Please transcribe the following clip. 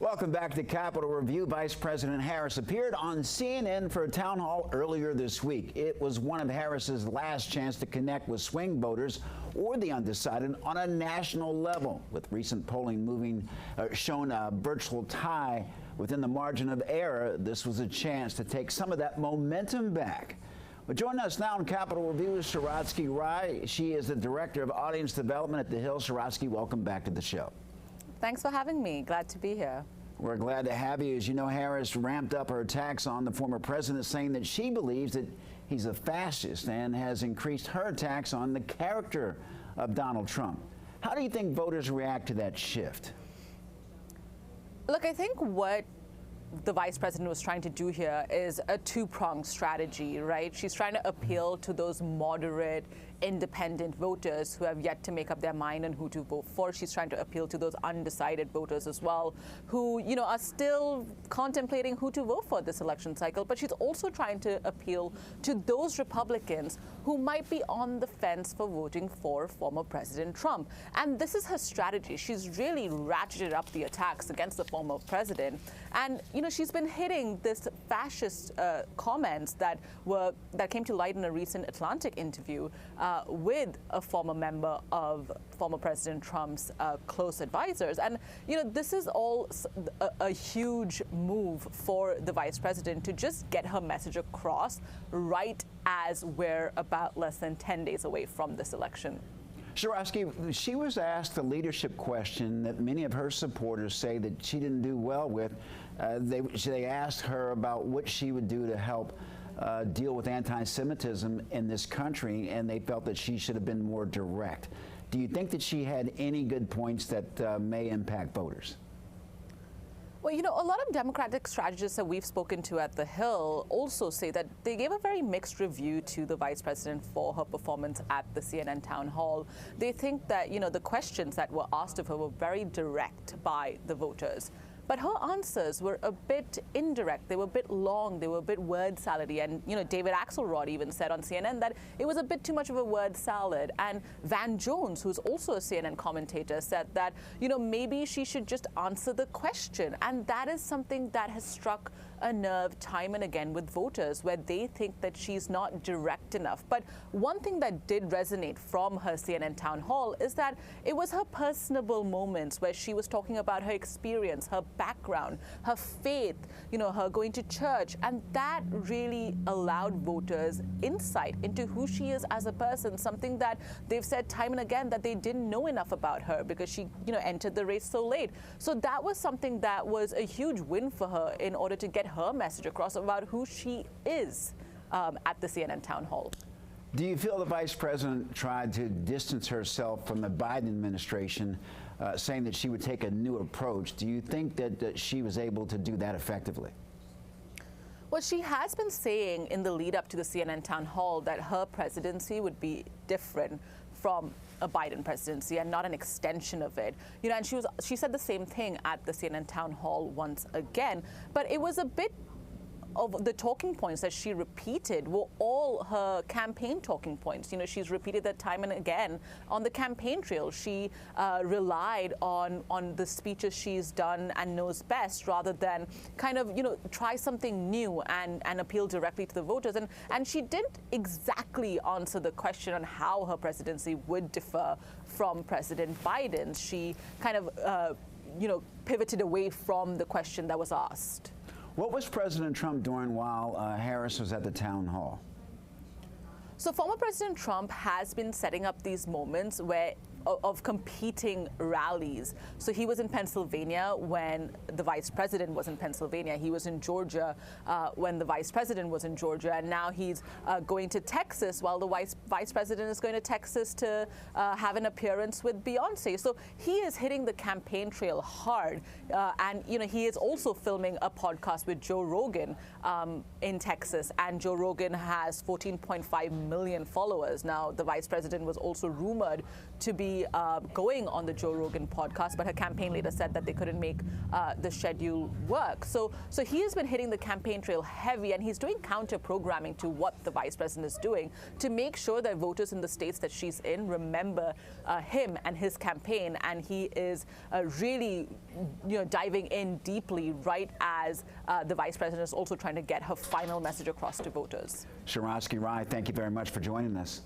Welcome back to Capitol Review. Vice President Harris appeared on CNN for a town hall earlier this week. It was one of Harris's last chance to connect with swing voters or the undecided on a national level, with recent polling showing a virtual tie within the margin of error. This was a chance to take some of that momentum back. But joining us now on Capitol Review is Sharatsky Rai. She is the Director of Audience Development at The Hill. Sharatsky, welcome back to the show. Thanks for having me. Glad to be here. We're glad to have you. As you know, Harris ramped up her attacks on the former president, saying that she believes that he's a fascist, and has increased her attacks on the character of Donald Trump. How do you think voters react to that shift? Look, I think what the vice president was trying to do here is a two-pronged strategy, right? She's trying to appeal to those moderate, independent voters who have yet to make up their mind on who to vote for. She's trying to appeal to those undecided voters as well, who, are still contemplating who to vote for this election cycle. But she's also trying to appeal to those Republicans who might be on the fence for voting for former President Trump. And this is her strategy. She's really ratcheted up the attacks against the former president. And, she's been hitting this fascist comments that came to light in a recent Atlantic interview with a former member of former President Trump's close advisors. And, this is all a huge move for the vice president to just get her message across right as we're about less than 10 days away from this election. Sharatsky, she was asked the leadership question that many of her supporters say that she didn't do well with. They asked her about what she would do to help deal with anti-Semitism in this country, and they felt that she should have been more direct. Do you think that she had any good points that may impact voters? Well, a lot of Democratic strategists that we've spoken to at The Hill also say that they gave a very mixed review to the vice president for her performance at the CNN town hall. They think that, the questions that were asked of her were very direct by the voters. But her answers were a bit indirect. They were a bit long. They were a bit word salady. And, David Axelrod even said on CNN that it was a bit too much of a word salad. And Van Jones, who's also a CNN commentator, said that, maybe she should just answer the question. And that is something that has struck a nerve time and again with voters, where they think that she's not direct enough. But one thing that did resonate from her CNN town hall is that it was her personable moments where she was talking about her experience, her background, her faith, her going to church. And that really allowed voters insight into who she is as a person, something that they've said time and again that they didn't know enough about her because she, entered the race so late. So that was something that was a huge win for her in order to get her message across about who she is at the CNN town hall. Do you feel the vice president tried to distance herself from the Biden administration, saying that she would take a new approach? Do you think that she was able to do that effectively? Well, she has been saying in the lead up to the CNN town hall that her presidency would be different from a Biden presidency and not an extension of it. And she said the same thing at the CNN town hall once again, but it was a bit of the talking points that she repeated were all her campaign talking points. She's repeated that time and again on the campaign trail. She relied on the speeches she's done and knows best, rather than kind of, try something new and appeal directly to the voters. And she didn't exactly answer the question on how her presidency would differ from President Biden's. She kind of, pivoted away from the question that was asked. What was President Trump doing while Harris was at the town hall? So former President Trump has been setting up these moments of competing rallies. So he was in Pennsylvania when the vice president was in Pennsylvania. He was in Georgia when the vice president was in Georgia. And now he's going to Texas while the vice president is going to Texas to have an appearance with Beyonce. So he is hitting the campaign trail hard. And, he is also filming a podcast with Joe Rogan in Texas. And Joe Rogan has 14.5 million followers. Now, the vice president was also rumored to be going on the Joe Rogan podcast, but her campaign later said that they couldn't make the schedule work. So he has been hitting the campaign trail heavy, and he's doing counter programming to what the vice president is doing to make sure that voters in the states that she's in remember him and his campaign. And he is really, diving in deeply right as the vice president is also trying to get her final message across to voters. Sharansky Rai, thank you very much for joining us.